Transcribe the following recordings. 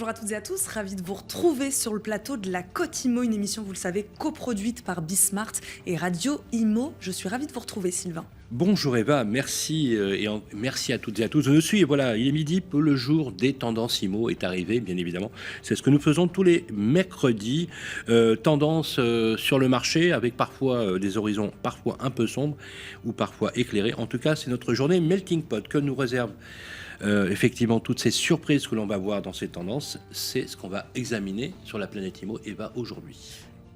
Bonjour à toutes et à tous, ravi de vous retrouver sur le plateau de la Côte Imo, une émission, vous le savez, coproduite par Bismart et Radio Imo. Je suis ravie de vous retrouver, Sylvain. Bonjour Eva, merci merci à toutes et à tous. Je suis, voilà, il est midi, le jour des tendances IMO est arrivé, bien évidemment. C'est ce que nous faisons tous les mercredis. Tendances sur le marché avec parfois des horizons parfois un peu sombres ou parfois éclairés. En tout cas, c'est notre journée Melting Pot que nous réserve effectivement toutes ces surprises que l'on va voir dans ces tendances. C'est ce qu'on va examiner sur la planète IMO, Eva, aujourd'hui.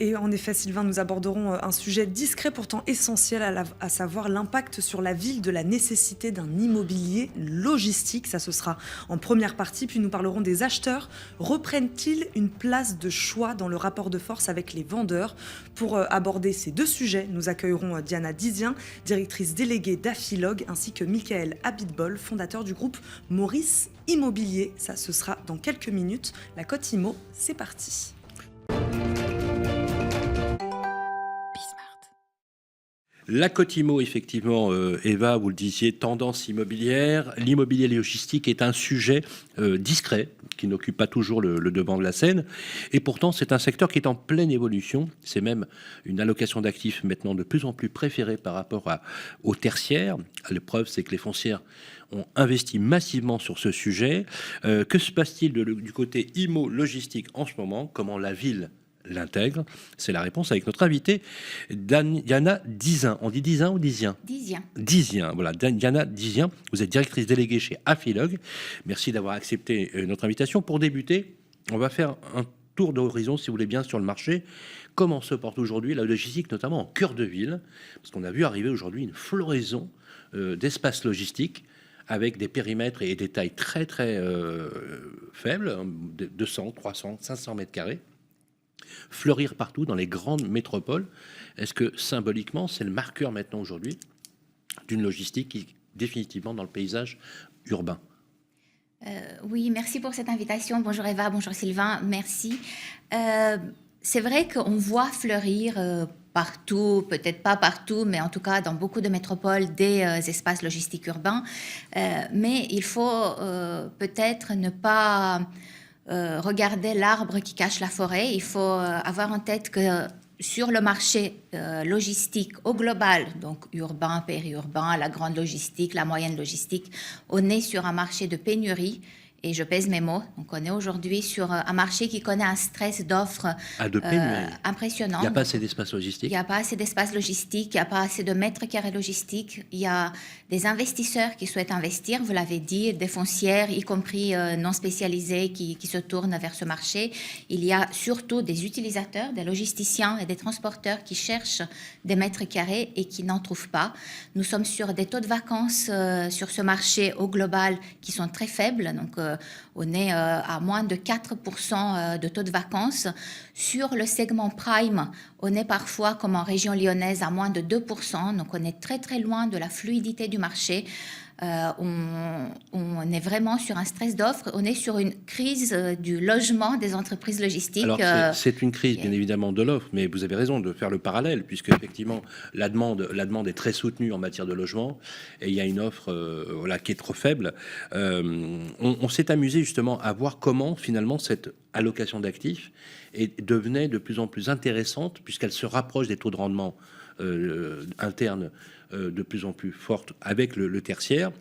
Et en effet, Sylvain, nous aborderons un sujet discret pourtant essentiel, à savoir l'impact sur la ville de la nécessité d'un immobilier logistique. Ça, ce sera en première partie. Puis nous parlerons des acheteurs. Reprennent-ils une place de choix dans le rapport de force avec les vendeurs? Pour aborder ces deux sujets, nous accueillerons Diana Dizien, directrice déléguée d'Afilog, ainsi que Michael Abitbol, fondateur du groupe Maurice Immobilier. Ça, ce sera dans quelques minutes. La Côte Imo, c'est parti. La Côte Imo, effectivement, Eva, vous le disiez, tendance immobilière. L'immobilier logistique est un sujet discret, qui n'occupe pas toujours le devant de la scène. Et pourtant, c'est un secteur qui est en pleine évolution. C'est même une allocation d'actifs maintenant de plus en plus préférée par rapport aux tertiaires. La preuve, c'est que les foncières ont investi massivement sur ce sujet. Que se passe-t-il du côté IMO logistique en ce moment? Comment la ville l'intègre? C'est la réponse avec notre invité Diana Dizien. On dit Dizien ou Dizien? Dizien, voilà. Diana Dizien, vous êtes directrice déléguée chez Afilog. Merci d'avoir accepté notre invitation. Pour débuter, on va faire un tour d'horizon, si vous voulez bien, sur le marché. Comment se porte aujourd'hui la logistique, notamment en cœur de ville? Parce qu'on a vu arriver aujourd'hui une floraison d'espaces logistiques avec des périmètres et des tailles très très faibles, 200, 300, 500 mètres carrés, fleurir partout dans les grandes métropoles. Est-ce que symboliquement, c'est le marqueur maintenant aujourd'hui d'une logistique qui est définitivement dans le paysage urbain? Oui, merci pour cette invitation. Bonjour Eva, bonjour Sylvain, merci. C'est vrai qu'on voit fleurir partout, peut-être pas partout, mais en tout cas dans beaucoup de métropoles, des espaces logistiques urbains. Mais il faut peut-être ne pas regarder l'arbre qui cache la forêt. Il faut avoir en tête que sur le marché logistique au global, donc urbain, périurbain, la grande logistique, la moyenne logistique, on est sur un marché de pénurie. Et je pèse mes mots. Donc, on est aujourd'hui sur un marché qui connaît un stress d'offres impressionnant. Il n'y a pas assez d'espace logistique. Il n'y a pas assez d'espace logistique, il n'y a pas assez de mètres carrés logistiques. Il y a des investisseurs qui souhaitent investir, vous l'avez dit, des foncières, y compris non spécialisées, qui se tournent vers ce marché. Il y a surtout des utilisateurs, des logisticiens et des transporteurs qui cherchent des mètres carrés et qui n'en trouvent pas. Nous sommes sur des taux de vacances sur ce marché au global qui sont très faibles. Donc, on est à moins de 4% de taux de vacances. Sur le segment prime, on est parfois, comme en région lyonnaise, à moins de 2%. Donc, on est très, très loin de la fluidité du marché. On est vraiment sur un stress d'offres. On est sur une crise du logement des entreprises logistiques. Alors, c'est une crise, bien évidemment, de l'offre, mais vous avez raison de faire le parallèle, puisque effectivement, la demande est très soutenue en matière de logement, et il y a une offre voilà, qui est trop faible. On s'est amusé justement à voir comment, finalement, cette allocation d'actifs devenait de plus en plus intéressante, puisqu'elle se rapproche des taux de rendement internes de plus en plus forte avec le tertiaire.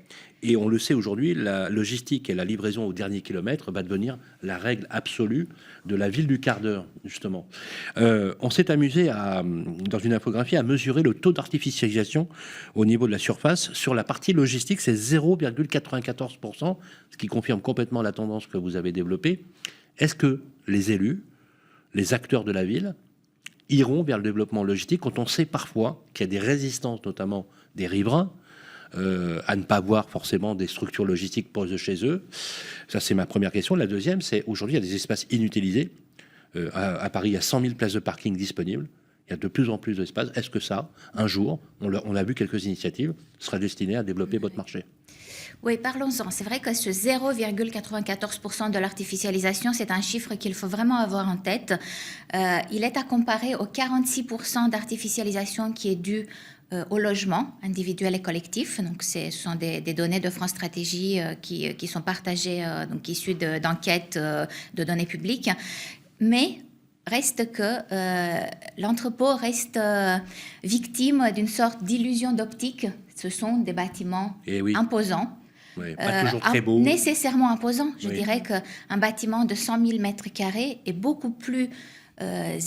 Et on le sait aujourd'hui, la logistique et la livraison au dernier kilomètre va devenir la règle absolue de la ville du quart d'heure, justement. On s'est amusé, dans une infographie, à mesurer le taux d'artificialisation au niveau de la surface. Sur la partie logistique, c'est 0,94%, ce qui confirme complètement la tendance que vous avez développée. Est-ce que les élus, les acteurs de la ville, iront vers le développement logistique quand on sait parfois qu'il y a des résistances, notamment des riverains, à ne pas voir forcément des structures logistiques proches de chez eux? Ça, c'est ma première question. La deuxième, c'est aujourd'hui, il y a des espaces inutilisés. À Paris, il y a 100 000 places de parking disponibles. Il y a de plus en plus d'espace. Est-ce que ça, un jour, on a vu quelques initiatives, sera destiné à développer votre marché? Oui, parlons-en. C'est vrai que ce 0,94% de l'artificialisation, c'est un chiffre qu'il faut vraiment avoir en tête. Il est à comparer aux 46% d'artificialisation qui est due au logement individuel et collectif. Donc, ce sont des données de France Stratégie qui sont partagées, donc issues d'enquêtes de données publiques. Mais reste que l'entrepôt reste victime d'une sorte d'illusion d'optique. Ce sont des bâtiments imposants. Oui, pas toujours très beau. Nécessairement imposants. Je dirais qu'un bâtiment de 100 000 mètres carrés est beaucoup plus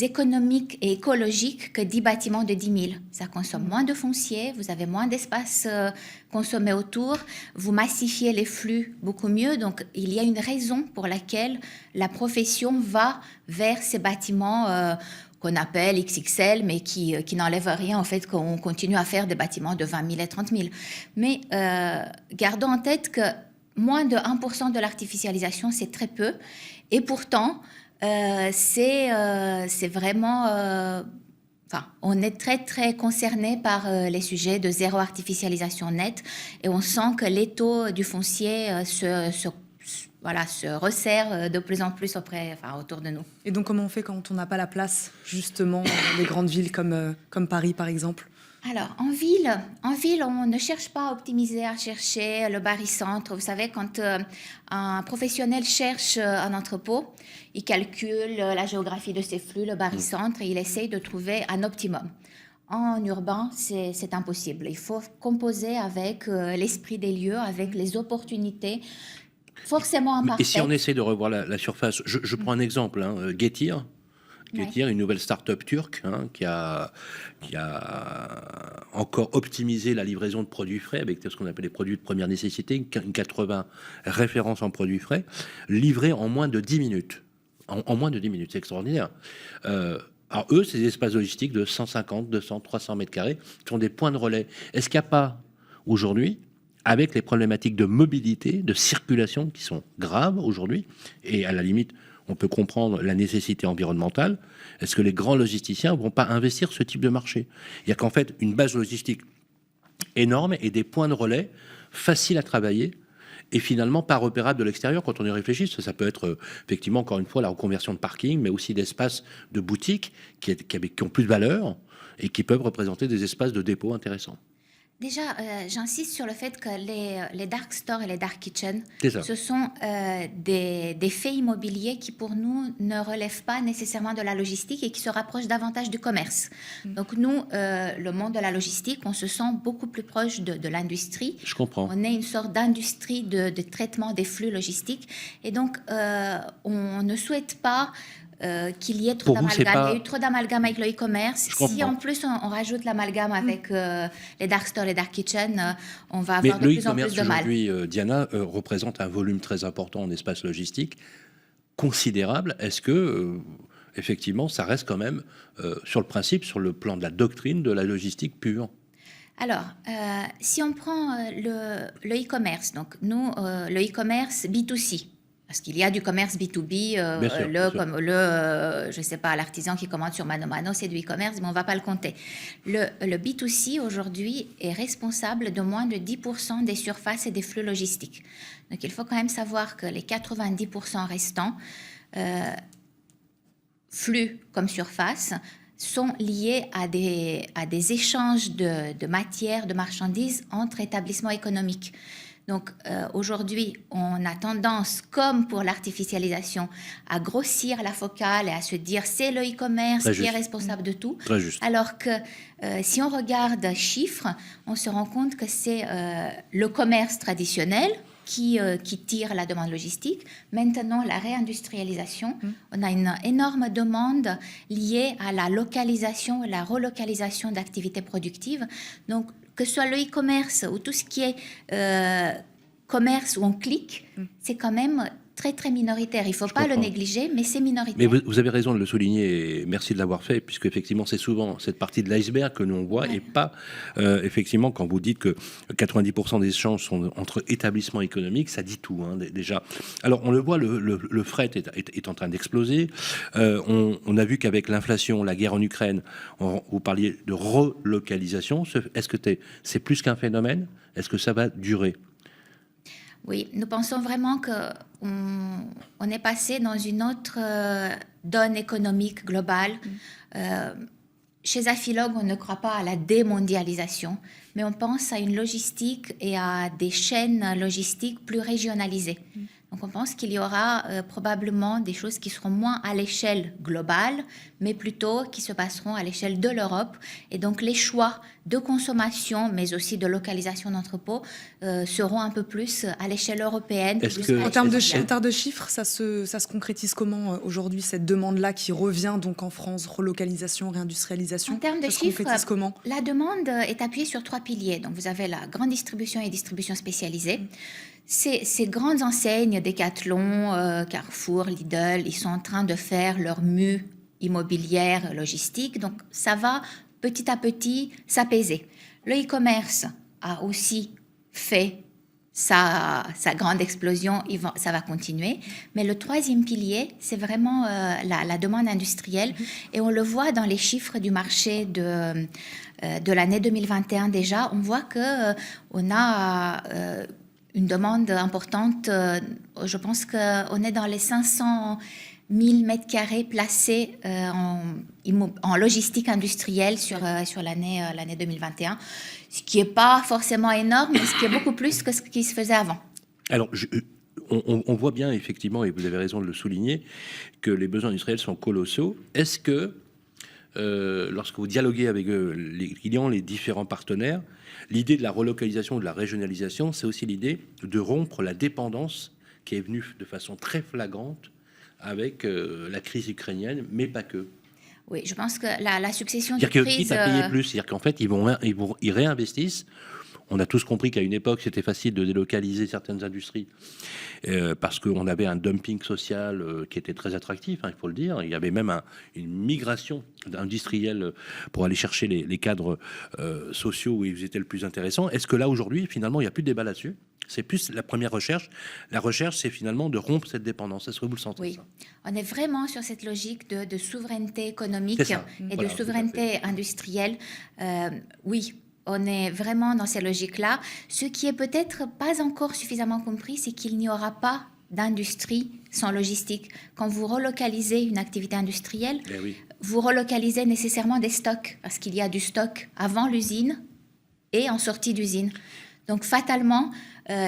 économique et écologique que 10 bâtiments de 10 000. Ça consomme moins de foncier, vous avez moins d'espace consommé autour, vous massifiez les flux beaucoup mieux. Donc, il y a une raison pour laquelle la profession va vers ces bâtiments qu'on appelle XXL, mais qui n'enlèvent rien au fait qu'on continue à faire des bâtiments de 20 000 et 30 000. Mais gardons en tête que moins de 1% de l'artificialisation, c'est très peu. Et pourtant, c'est vraiment... on est très, très concerné par les sujets de zéro artificialisation nette et on sent que l'étau du foncier se resserre de plus en plus autour de nous. Et donc, comment on fait quand on n'a pas la place, justement, dans des grandes villes comme Paris, par exemple ? Alors, en ville, on ne cherche pas à optimiser, à chercher le barycentre. Vous savez, quand un professionnel cherche un entrepôt, il calcule la géographie de ses flux, le barycentre, et il essaye de trouver un optimum. En urbain, c'est impossible. Il faut composer avec l'esprit des lieux, avec les opportunités, forcément imparfaites. Et si on essaie de revoir la surface, je prends un exemple, Getir. Getir, une nouvelle start-up turque qui a encore optimisé la livraison de produits frais avec ce qu'on appelle les produits de première nécessité, une 80 références en produits frais, livrés en moins de 10 minutes. En moins de 10 minutes, c'est extraordinaire. Alors eux, c'est des espaces logistiques de 150, 200, 300 mètres carrés, qui sont des points de relais. Est-ce qu'il n'y a pas, aujourd'hui, avec les problématiques de mobilité, de circulation qui sont graves aujourd'hui, et à la limite, on peut comprendre la nécessité environnementale, est-ce que les grands logisticiens ne vont pas investir ce type de marché ? Il y a qu'en fait une base logistique énorme et des points de relais faciles à travailler et finalement pas repérables de l'extérieur quand on y réfléchit. Ça peut être effectivement, encore une fois, la reconversion de parking, mais aussi d'espaces de boutiques qui ont plus de valeur et qui peuvent représenter des espaces de dépôt intéressants. Déjà, j'insiste sur le fait que les dark stores et les dark kitchens, ce sont des faits immobiliers qui, pour nous, ne relèvent pas nécessairement de la logistique et qui se rapprochent davantage du commerce. Donc nous, le monde de la logistique, on se sent beaucoup plus proche de l'industrie. Je comprends. On est une sorte d'industrie de traitement des flux logistiques. Et donc, on ne souhaite pas... qu'il y ait trop d'amalgame. Il y a eu trop d'amalgame avec le e-commerce. Si en plus on rajoute l'amalgame avec les dark stores, les dark kitchens, on va avoir de plus en plus de mal. Mais le e-commerce aujourd'hui, Diana, représente un volume très important en espace logistique, considérable. Est-ce que, effectivement, ça reste quand même, sur le principe, sur le plan de la doctrine, de la logistique pure ? Alors, si on prend le e-commerce, donc nous, le e-commerce B2C, parce qu'il y a du commerce B2B, je sais pas, l'artisan qui commande sur Mano Mano, c'est du e-commerce, mais on va pas le compter. Le B2C, aujourd'hui, est responsable de moins de 10% des surfaces et des flux logistiques. Donc, il faut quand même savoir que les 90% restants, flux comme surface, sont liés à des échanges de matières, de marchandises entre établissements économiques. Donc aujourd'hui, on a tendance, comme pour l'artificialisation, à grossir la focale et à se dire c'est le e-commerce qui est responsable de tout. Très juste. Alors que si on regarde chiffres, on se rend compte que c'est le commerce traditionnel qui tire la demande logistique. Maintenant, la réindustrialisation, on a une énorme demande liée à la localisation et la relocalisation d'activités productives. Donc, que ce soit le e-commerce ou tout ce qui est commerce où on clique, c'est quand même très, très minoritaire. Il ne faut pas le négliger, mais c'est minoritaire. Mais vous avez raison de le souligner, et merci de l'avoir fait, puisque effectivement, c'est souvent cette partie de l'iceberg que nous on voit, et pas, effectivement, quand vous dites que 90% des échanges sont entre établissements économiques, ça dit tout, déjà. Alors, on le voit, le fret est en train d'exploser. On a vu qu'avec l'inflation, la guerre en Ukraine, vous parliez de relocalisation. Est-ce que c'est plus qu'un phénomène ? Est-ce que ça va durer ? Oui, nous pensons vraiment qu'on est passé dans une autre donne économique globale. Chez Afilog, on ne croit pas à la démondialisation, mais on pense à une logistique et à des chaînes logistiques plus régionalisées. Donc on pense qu'il y aura probablement des choses qui seront moins à l'échelle globale, mais plutôt qui se passeront à l'échelle de l'Europe. Et donc les choix de consommation, mais aussi de localisation d'entrepôts, seront un peu plus à l'échelle européenne. En termes de chiffres, ça se concrétise comment aujourd'hui, cette demande-là qui revient donc en France, relocalisation, réindustrialisation? En termes de chiffres, comment la demande est appuyée sur 3 piliers. Donc vous avez la grande distribution et distribution spécialisée. Ces grandes enseignes, Decathlon, Carrefour, Lidl, ils sont en train de faire leur mue immobilière, logistique. Donc, ça va petit à petit s'apaiser. Le e-commerce a aussi fait sa grande explosion, ça va continuer. Mais le 3e pilier, c'est vraiment la demande industrielle. Et on le voit dans les chiffres du marché de l'année 2021 déjà. On voit qu'on a... une demande importante, je pense qu'on est dans les 500 000 mètres carrés placés en logistique industrielle sur l'année 2021, ce qui n'est pas forcément énorme, mais ce qui est beaucoup plus que ce qui se faisait avant. Alors, on voit bien effectivement, et vous avez raison de le souligner, que les besoins industriels sont colossaux. Est-ce que, lorsque vous dialoguez avec les clients, les différents partenaires, l'idée de la relocalisation ou de la régionalisation, c'est aussi l'idée de rompre la dépendance qui est venue de façon très flagrante avec la crise ukrainienne, mais pas que. Oui, je pense que la succession de crises... C'est-à-dire crises... qu'ils à payer plus, c'est-à-dire qu'en fait, ils réinvestissent. On a tous compris qu'à une époque, c'était facile de délocaliser certaines industries parce qu'on avait un dumping social qui était très attractif, hein, il faut le dire. Il y avait même une migration industrielle pour aller chercher les cadres sociaux où ils étaient le plus intéressants. Est-ce que là, aujourd'hui, finalement, il n'y a plus de débat là-dessus ? C'est plus la première recherche. La recherche, c'est finalement de rompre cette dépendance. Est-ce que vous le sentez, oui. Ça ? On est vraiment sur cette logique de souveraineté économique et voilà, de souveraineté industrielle. Oui. On est vraiment dans ces logiques-là. Ce qui est peut-être pas encore suffisamment compris, c'est qu'il n'y aura pas d'industrie sans logistique. Quand vous relocalisez une activité industrielle, vous relocalisez nécessairement des stocks, parce qu'il y a du stock avant l'usine et en sortie d'usine. Donc fatalement,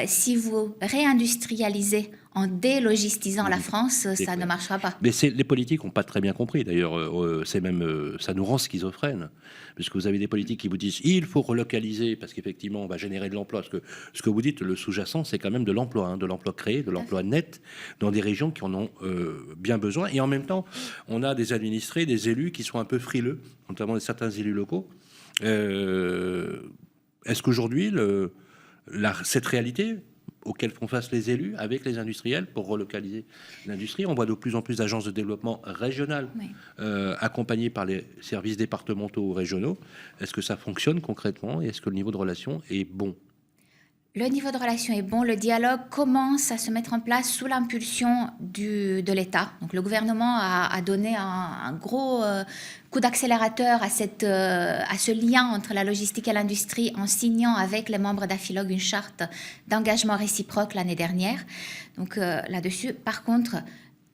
si vous réindustrialisez en délogistisant la France, ça ne marchera pas. Mais les politiques n'ont pas très bien compris. D'ailleurs, c'est même, ça nous rend schizophrènes. Puisque vous avez des politiques qui vous disent il faut relocaliser parce qu'effectivement, on va générer de l'emploi. Parce que ce que vous dites, le sous-jacent, c'est quand même de l'emploi, hein, de l'emploi créé, de l'emploi net dans des régions qui en ont bien besoin. Et en même temps, on a des administrés, des élus qui sont un peu frileux, notamment certains élus locaux. Est-ce qu'aujourd'hui, cette réalité auquel font face les élus avec les industriels pour relocaliser l'industrie. On voit de plus en plus d'agences de développement régionales accompagnées par les services départementaux ou régionaux. Est-ce que ça fonctionne concrètement et est-ce que le niveau de relation est bon ? Le niveau de relation est bon, le dialogue commence à se mettre en place sous l'impulsion de l'État. Donc le gouvernement a donné un gros coup d'accélérateur à ce lien entre la logistique et l'industrie en signant avec les membres d'Afilog une charte d'engagement réciproque l'année dernière. Donc là-dessus, par contre,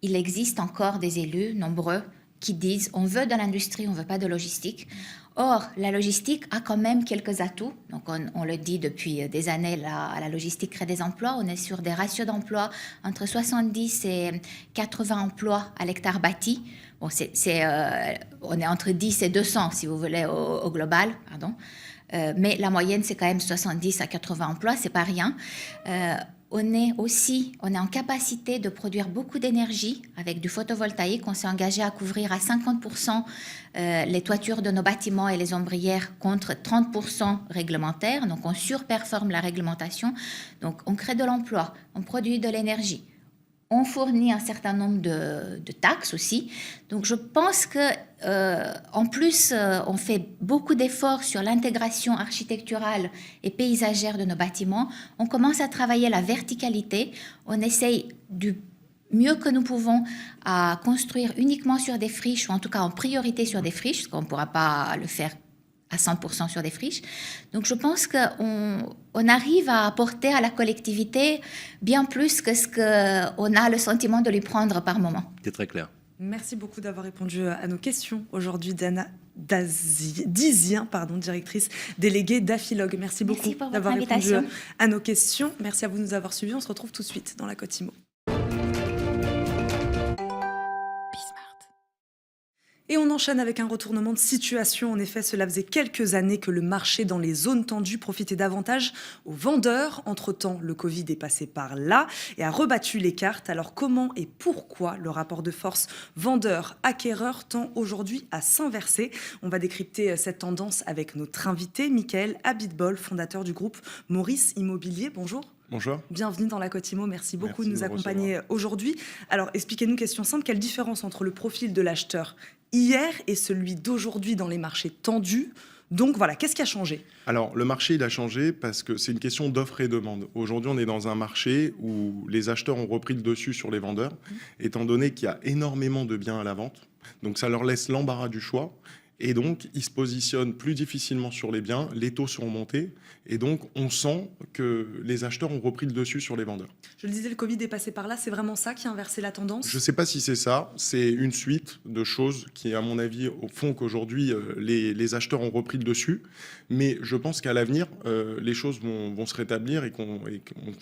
il existe encore des élus nombreux qui disent on veut de l'industrie, on ne veut pas de logistique. Or, la logistique a quand même quelques atouts. Donc, on le dit depuis des années, la logistique crée des emplois. On est sur des ratios d'emplois entre 70 et 80 emplois à l'hectare bâti. Bon, on est entre 10 et 200, si vous voulez, au global. Pardon. Mais la moyenne, c'est quand même 70 à 80 emplois, c'est pas rien. On est en capacité de produire beaucoup d'énergie avec du photovoltaïque. On s'est engagé à couvrir à 50% les toitures de nos bâtiments et les ombrières contre 30% réglementaires. Donc, on surperforme la réglementation. Donc, on crée de l'emploi, on produit de l'énergie. On fournit un certain nombre de taxes aussi. Donc, je pense que en plus, on fait beaucoup d'efforts sur l'intégration architecturale et paysagère de nos bâtiments. On commence à travailler la verticalité. On essaye du mieux que nous pouvons à construire uniquement sur des friches, ou en tout cas en priorité sur des friches, parce qu'on ne pourra pas le faire à 100% sur des friches. Donc je pense qu'on arrive à apporter à la collectivité bien plus que ce qu'on a le sentiment de lui prendre par moment. C'est très clair. Merci beaucoup d'avoir répondu à nos questions aujourd'hui, Diana Dizien, directrice déléguée d'Affilogue. Merci beaucoup d'avoir répondu à nos questions. Merci à vous de nous avoir suivis. On se retrouve tout de suite dans la Côte Imo. Et on enchaîne avec un retournement de situation. En effet, cela faisait quelques années que le marché dans les zones tendues profitait davantage aux vendeurs. Entre-temps, le Covid est passé par là et a rebattu les cartes. Alors comment et pourquoi le rapport de force vendeur-acquéreur tend aujourd'hui à s'inverser? On va décrypter cette tendance avec notre invité, Michael Abitbol, fondateur du groupe Maurice Immobilier. Bonjour. Bonjour. Bienvenue dans la Côte Imo. Merci beaucoup de nous accompagner aujourd'hui. Alors, expliquez-nous, question simple, quelle différence entre le profil de l'acheteur hier et celui d'aujourd'hui dans les marchés tendus? Donc voilà, qu'est-ce qui a changé? Alors, le marché, il a changé parce que c'est une question d'offre et demande. Aujourd'hui, on est dans un marché où les acheteurs ont repris le dessus sur les vendeurs, étant donné qu'il y a énormément de biens à la vente. Donc, ça leur laisse l'embarras du choix. Et donc, ils se positionnent plus difficilement sur les biens, les taux sont montés, et donc on sent que les acheteurs ont repris le dessus sur les vendeurs. Je le disais, le Covid est passé par là, c'est vraiment ça qui a inversé la tendance? Je ne sais pas si c'est ça, c'est une suite de choses qui, à mon avis, font qu'aujourd'hui, les acheteurs ont repris le dessus, mais je pense qu'à l'avenir, les choses vont se rétablir et qu'on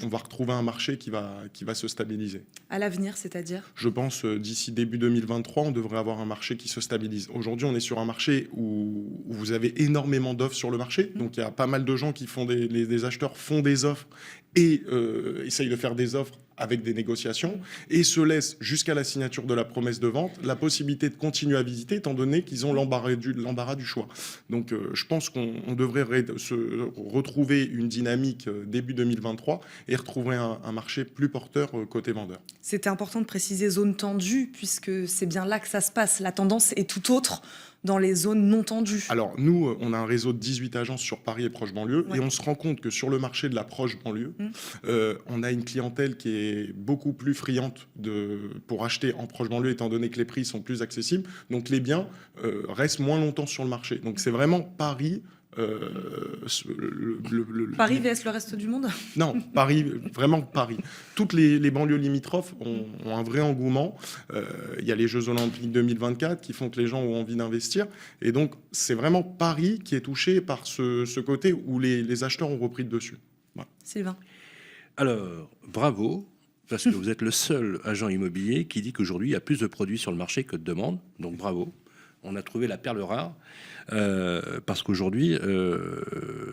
va retrouver un marché qui va se stabiliser. À l'avenir, c'est-à-dire? Je pense d'ici début 2023, on devrait avoir un marché qui se stabilise. Aujourd'hui, on est sur un marché où vous avez énormément d'offres sur le marché. Donc, il y a pas mal de gens qui font les acheteurs font des offres et essayent de faire des offres avec des négociations et se laissent jusqu'à la signature de la promesse de vente la possibilité de continuer à visiter étant donné qu'ils ont l'embarras du choix. Donc, je pense qu'on devrait retrouver une dynamique début 2023 et retrouver un marché plus porteur côté vendeur. C'était important de préciser zone tendue puisque c'est bien là que ça se passe. La tendance est tout autre dans les zones non tendues. Alors, nous, on a un réseau de 18 agences sur Paris et proche banlieue, et on se rend compte que sur le marché de la proche banlieue, on a une clientèle qui est beaucoup plus friande pour acheter en proche banlieue, étant donné que les prix sont plus accessibles. Donc, les biens restent moins longtemps sur le marché. Donc, c'est vraiment Paris... Paris vs le reste du monde? Non, Paris, vraiment Paris. Toutes les banlieues limitrophes ont un vrai engouement. Il y a les Jeux Olympiques 2024 qui font que les gens ont envie d'investir. Et donc, c'est vraiment Paris qui est touché par ce côté où les acheteurs ont repris le dessus. Voilà. Sylvain. Alors, bravo, parce que vous êtes le seul agent immobilier qui dit qu'aujourd'hui, il y a plus de produits sur le marché que de demandes. Donc, bravo. On a trouvé la perle rare parce qu'aujourd'hui,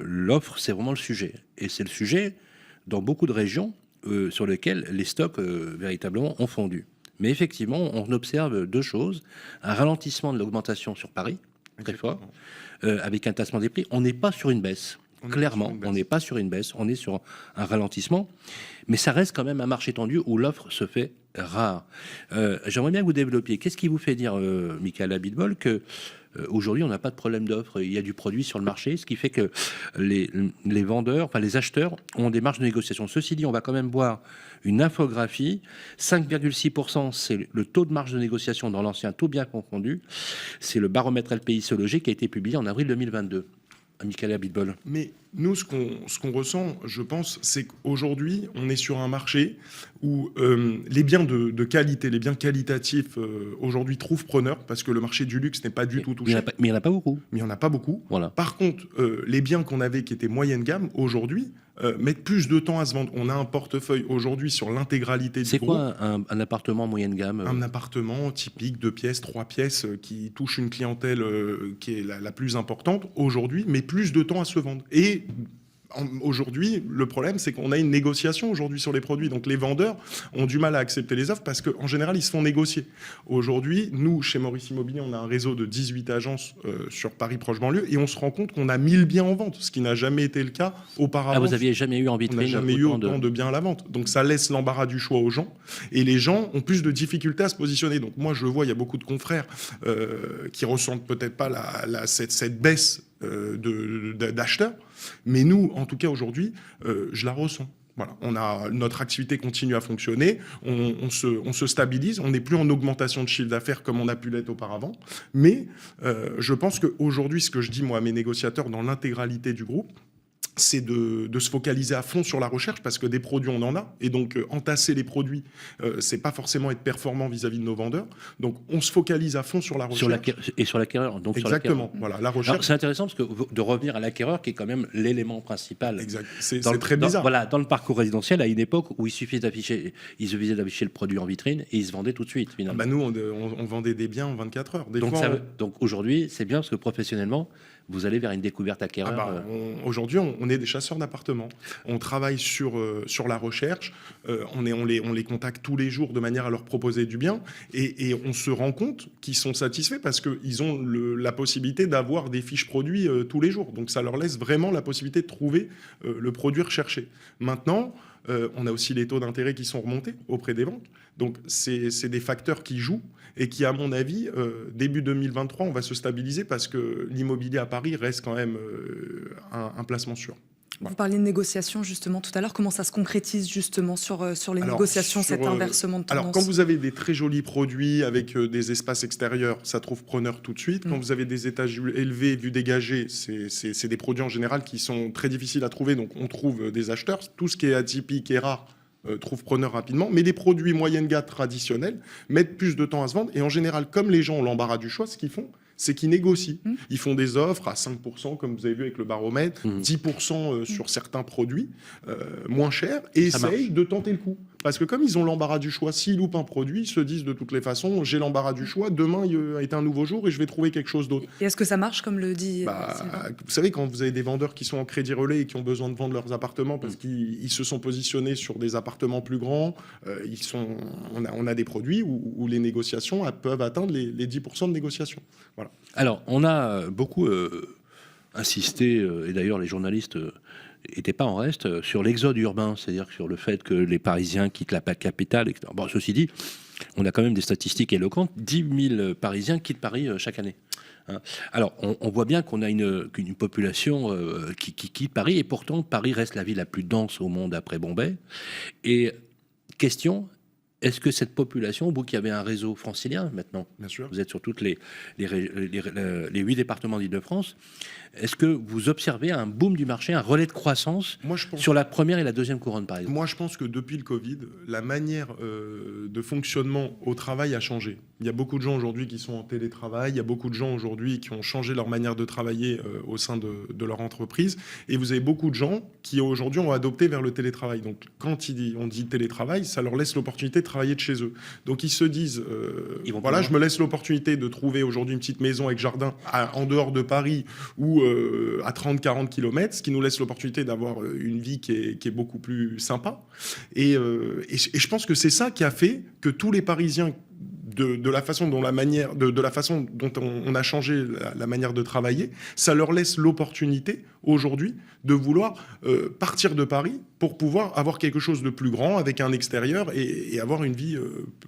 l'offre, c'est vraiment le sujet. Et c'est le sujet dans beaucoup de régions sur lesquelles les stocks véritablement ont fondu. Mais effectivement, on observe deux choses. Un ralentissement de l'augmentation sur Paris, très fort, avec un tassement des prix. On n'est pas sur une baisse. Clairement, on n'est pas sur une baisse, on est sur un ralentissement. Mais ça reste quand même un marché tendu où l'offre se fait rare. J'aimerais bien que vous développiez. Qu'est-ce qui vous fait dire, Michael Abitbol, que aujourd'hui on n'a pas de problème d'offre, il y a du produit sur le marché, ce qui fait que les vendeurs, enfin les acheteurs ont des marges de négociation. Ceci dit, on va quand même voir une infographie. 5,6%, c'est le taux de marge de négociation dans l'ancien taux bien confondu. C'est le baromètre LPI Sologer qui a été publié en avril 2022. Michael Abitbol. Mais nous, ce qu'on ressent, je pense, c'est qu'aujourd'hui, on est sur un marché où les biens de qualité, les biens qualitatifs, aujourd'hui, trouvent preneur, parce que le marché du luxe n'est pas du tout touché. Mais il n'y en a pas beaucoup. Mais il n'y en a pas beaucoup. Voilà. Par contre, les biens qu'on avait qui étaient moyenne gamme, aujourd'hui, mettent plus de temps à se vendre. On a un portefeuille aujourd'hui sur l'intégralité du groupe. C'est quoi un appartement moyenne gamme? Un appartement typique, 2 pièces, 3 pièces, qui touche une clientèle qui est la plus importante aujourd'hui, mais plus de temps à se vendre. Et aujourd'hui, le problème, c'est qu'on a une négociation aujourd'hui sur les produits. Donc, les vendeurs ont du mal à accepter les offres parce qu'en général, ils se font négocier. Aujourd'hui, nous, chez Maurice Immobilier, on a un réseau de 18 agences sur Paris proche banlieue et on se rend compte qu'on a 1000 biens en vente, ce qui n'a jamais été le cas auparavant. Ah, vous n'aviez jamais eu en vitrine? On n'a jamais eu autant de biens à la vente. Donc, ça laisse l'embarras du choix aux gens et les gens ont plus de difficultés à se positionner. Donc, moi, je vois, il y a beaucoup de confrères qui ressentent peut-être pas cette baisse d'acheteurs. Mais nous, en tout cas aujourd'hui, je la ressens. Voilà, notre activité continue à fonctionner, on se stabilise, on n'est plus en augmentation de chiffre d'affaires comme on a pu l'être auparavant. Mais je pense qu'aujourd'hui, ce que je dis moi à mes négociateurs dans l'intégralité du groupe, c'est de se focaliser à fond sur la recherche, parce que des produits, on en a. Et donc, entasser les produits, c'est pas forcément être performant vis-à-vis de nos vendeurs. Donc, on se focalise à fond sur la recherche. Et sur l'acquéreur. Donc Exactement. Voilà, la recherche. C'est intéressant parce que de revenir à l'acquéreur, qui est quand même l'élément principal. Exact. C'est très bizarre. Voilà, dans le parcours résidentiel, à une époque où il suffisait d'afficher le produit en vitrine et il se vendait tout de suite, finalement. Nous, on vendait des biens en 24 heures. Donc aujourd'hui, c'est bien parce que professionnellement, vous allez vers une découverte acquéreur. Aujourd'hui, on est des chasseurs d'appartements. On travaille sur la recherche. On les contacte tous les jours de manière à leur proposer du bien. Et on se rend compte qu'ils sont satisfaits parce qu'ils ont la possibilité d'avoir des fiches produits tous les jours. Donc ça leur laisse vraiment la possibilité de trouver le produit recherché. Maintenant, on a aussi les taux d'intérêt qui sont remontés auprès des banques. Donc c'est des facteurs qui jouent et qui, à mon avis, début 2023, on va se stabiliser parce que l'immobilier à Paris reste quand même un placement sûr. Vous parliez de négociations justement tout à l'heure. Comment ça se concrétise justement sur les négociations, cet inversement de tendance? Alors, quand vous avez des très jolis produits avec des espaces extérieurs, ça trouve preneur tout de suite. Quand vous avez des étages élevés, vues dégagées, c'est des produits en général qui sont très difficiles à trouver. Donc, on trouve des acheteurs. Tout ce qui est atypique et rare trouve preneur rapidement. Mais les produits moyenne gamme traditionnels mettent plus de temps à se vendre. Et en général, comme les gens ont l'embarras du choix, ce qu'ils font, c'est qu'ils négocient. Ils font des offres à 5%, comme vous avez vu avec le baromètre, 10% sur certains produits moins chers, et essayent de tenter le coup. Parce que comme ils ont l'embarras du choix, s'ils loupent un produit, ils se disent de toutes les façons, j'ai l'embarras du choix, demain est un nouveau jour et je vais trouver quelque chose d'autre. Et est-ce que ça marche, comme le dit vous savez, quand vous avez des vendeurs qui sont en crédit relais et qui ont besoin de vendre leurs appartements parce qu'ils se sont positionnés sur des appartements plus grands, on a des produits où les négociations peuvent atteindre les 10% de négociation. Voilà. Alors, on a beaucoup insisté, et d'ailleurs les journalistes n'étaient pas en reste, sur l'exode urbain, c'est-à-dire sur le fait que les Parisiens quittent la capitale, etc. Bon, ceci dit, on a quand même des statistiques éloquentes. 10 000 Parisiens quittent Paris chaque année. Alors, on voit bien qu'on a une population qui quitte Paris, et pourtant, Paris reste la ville la plus dense au monde après Bombay. Et question... Est-ce que cette population, vous qui avez un réseau francilien maintenant, bien sûr, vous êtes sur toutes les 8 départements d'Île-de-France, est-ce que vous observez un boom du marché, un relais de croissance sur la première et la deuxième couronne, par exemple? Moi, je pense que depuis le Covid, la manière de fonctionnement au travail a changé. Il y a beaucoup de gens aujourd'hui qui sont en télétravail, il y a beaucoup de gens aujourd'hui qui ont changé leur manière de travailler au sein de leur entreprise, et vous avez beaucoup de gens qui aujourd'hui ont adopté vers le télétravail. Donc, quand on dit télétravail, ça leur laisse l'opportunité de travailler de chez eux. Donc, ils se disent, voilà, je me laisse l'opportunité de trouver aujourd'hui une petite maison avec jardin en dehors de Paris ou à 30-40 km, ce qui nous laisse l'opportunité d'avoir une vie qui est beaucoup plus sympa. Et je pense que c'est ça qui a fait que tous les Parisiens, de la façon dont on a changé la manière de travailler, ça leur laisse l'opportunité aujourd'hui de vouloir partir de Paris pour pouvoir avoir quelque chose de plus grand avec un extérieur et avoir une vie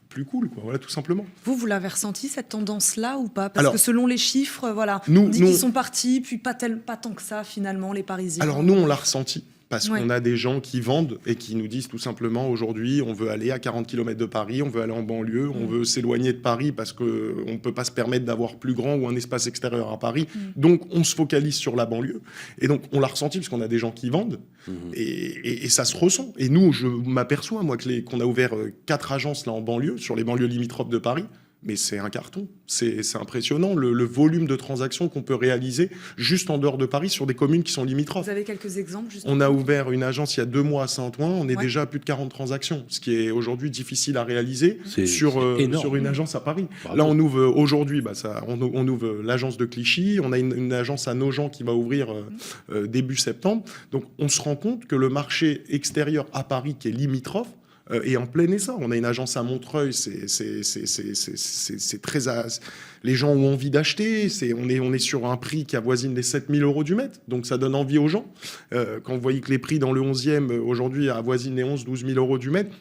plus cool, quoi. Voilà, tout simplement. Vous l'avez ressenti, cette tendance-là, ou pas? Parce que selon les chiffres, voilà, on dit qu'ils sont partis, puis pas tant que ça, finalement, les Parisiens. Alors nous, on l'a ressenti. Parce qu'on a des gens qui vendent et qui nous disent tout simplement, aujourd'hui, on veut aller à 40 km de Paris, on veut aller en banlieue, on veut s'éloigner de Paris parce qu'on ne peut pas se permettre d'avoir plus grand ou un espace extérieur à Paris. Donc, on se focalise sur la banlieue. Et donc, on l'a ressenti parce qu'on a des gens qui vendent et ça se ressent. Et nous, je m'aperçois, moi, qu'on a ouvert 4 agences là en banlieue, sur les banlieues limitrophes de Paris. Mais c'est un carton, c'est impressionnant le volume de transactions qu'on peut réaliser juste en dehors de Paris sur des communes qui sont limitrophes. Vous avez quelques exemples justement? On a ouvert une agence il y a 2 mois à Saint-Ouen, on est déjà à plus de 40 transactions, ce qui est aujourd'hui difficile à réaliser sur une agence à Paris. Bravo. Là on ouvre aujourd'hui, on ouvre l'agence de Clichy, on a une agence à Nogent qui va ouvrir début septembre. Donc on se rend compte que le marché extérieur à Paris qui est limitrophe, et en plein essor. On a une agence à Montreuil, c'est très... Les gens ont envie d'acheter, on est sur un prix qui avoisine les 7 000 € du mètre, donc ça donne envie aux gens. Quand vous voyez que les prix dans le 11e, aujourd'hui, avoisinent les 11-12 000 € du mètre,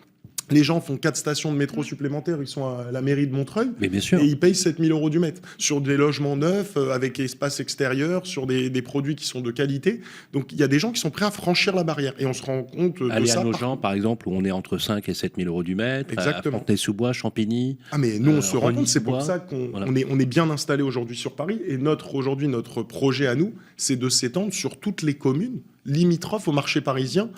les gens font 4 stations de métro supplémentaires, ils sont à la mairie de Montreuil, mais bien sûr. Et ils payent 7 000 € du mètre, sur des logements neufs, avec espace extérieur, sur des produits qui sont de qualité. Donc il y a des gens qui sont prêts à franchir la barrière, et on se rend compte de ça. Aller à Nogent, par exemple, où on est entre 5 et 7 000 € du mètre. Exactement. À Fontenay-sous-Bois, Champigny. Ah mais nous, on se rend compte, c'est pour ça qu'on est bien installé aujourd'hui sur Paris, et notre projet à nous, c'est de s'étendre sur toutes les communes limitrophes au marché parisien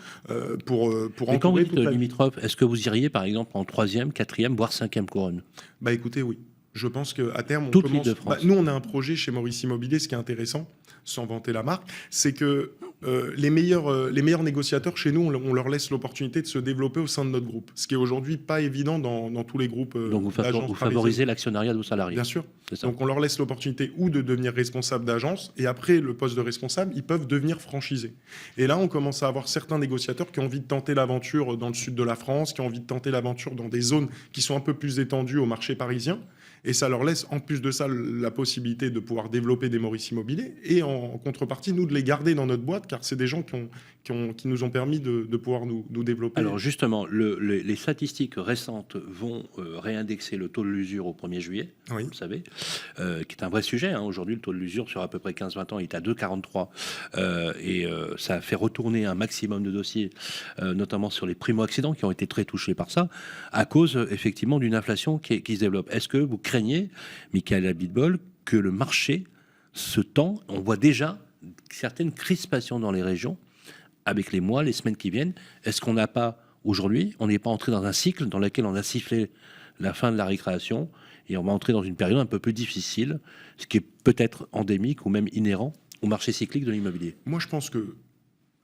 pour Et quand vous entourer dites toute la... limitrophe, est-ce que vous iriez par exemple en 3e, 4e, voire 5e couronne? Bah écoutez, oui. Je pense qu'à terme, on Toute commence... l'Île-de-France. nous, on a un projet chez Maurice Immobilier, ce qui est intéressant, sans vanter la marque, c'est que les meilleurs négociateurs chez nous, on leur laisse l'opportunité de se développer au sein de notre groupe, ce qui est aujourd'hui pas évident dans tous les groupes Donc vous d'agences favorisez parisiennes. l'actionnariat de vos salariés. Bien sûr. C'est ça. Donc on leur laisse l'opportunité ou de devenir responsable d'agence, et après le poste de responsable, ils peuvent devenir franchisés. Et là, on commence à avoir certains négociateurs qui ont envie de tenter l'aventure dans le sud de la France, qui ont envie de tenter l'aventure dans des zones qui sont un peu plus étendues au marché parisien. Et ça leur laisse, en plus de ça, la possibilité de pouvoir développer des Maurice Immobilier et en contrepartie, nous, de les garder dans notre boîte, car c'est des gens qui nous ont permis de pouvoir nous développer. Alors justement, les statistiques récentes vont réindexer le taux de l'usure au 1er juillet, Oui. vous le savez, qui est un vrai sujet. Aujourd'hui, le taux de l'usure sur à peu près 15-20 ans est à 2,43 et ça a fait retourner un maximum de dossiers, notamment sur les primo-accédants qui ont été très touchés par ça, à cause effectivement d'une inflation qui se développe. Est-ce que vous craignez, Michael Abitbol, que le marché se tend? On voit déjà certaines crispations dans les régions avec les mois, les semaines qui viennent. Est-ce qu'on n'a pas, aujourd'hui, on n'est pas entré dans un cycle dans lequel on a sifflé la fin de la récréation et on va entrer dans une période un peu plus difficile, ce qui est peut-être endémique ou même inhérent au marché cyclique de l'immobilier? Moi, je pense que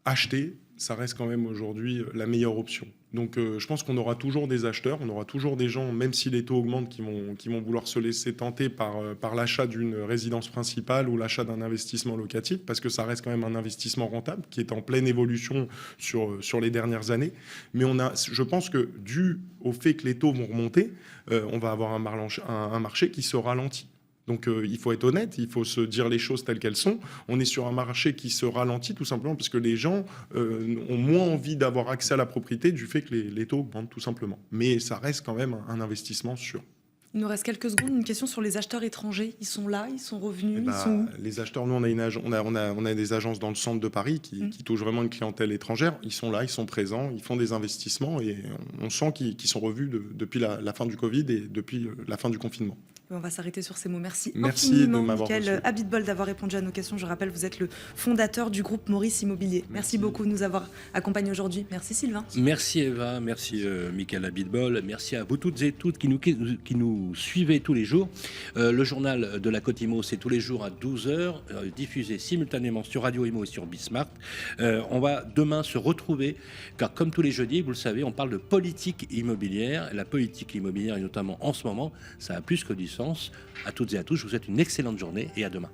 acheter, ça reste quand même aujourd'hui la meilleure option. Donc je pense qu'on aura toujours des acheteurs, on aura toujours des gens, même si les taux augmentent, qui vont vouloir se laisser tenter par l'achat d'une résidence principale ou l'achat d'un investissement locatif, parce que ça reste quand même un investissement rentable qui est en pleine évolution sur les dernières années. Mais je pense que dû au fait que les taux vont remonter, on va avoir un marché qui se ralentit. Donc il faut être honnête, il faut se dire les choses telles qu'elles sont. On est sur un marché qui se ralentit tout simplement parce que les gens ont moins envie d'avoir accès à la propriété du fait que les taux augmentent tout simplement. Mais ça reste quand même un investissement sûr. Il nous reste quelques secondes. Une question sur les acheteurs étrangers. Ils sont là, ils sont revenus, Bah, ils sont où? les acheteurs, nous, on a des agences dans le centre de Paris qui touchent vraiment une clientèle étrangère. Ils sont là, ils sont présents, ils font des investissements et on sent qu'ils sont revus depuis la fin du Covid et depuis la fin du confinement. On va s'arrêter sur ces mots. Merci de infiniment, m'avoir Michael reçu. Abitbol, d'avoir répondu à nos questions. Je rappelle, vous êtes le fondateur du groupe Maurice Immobilier. Merci beaucoup de nous avoir accompagnés aujourd'hui. Merci Sylvain. Merci Eva, merci Michael Abitbol, merci à vous toutes et toutes qui nous suivez tous les jours. Le journal de la Côte Imo, c'est tous les jours à 12h, diffusé simultanément sur Radio Imo et sur Bismart. On va demain se retrouver, car comme tous les jeudis, vous le savez, on parle de politique immobilière. La politique immobilière, et notamment en ce moment, ça a plus que du sens. À toutes et à tous, je vous souhaite une excellente journée et à demain.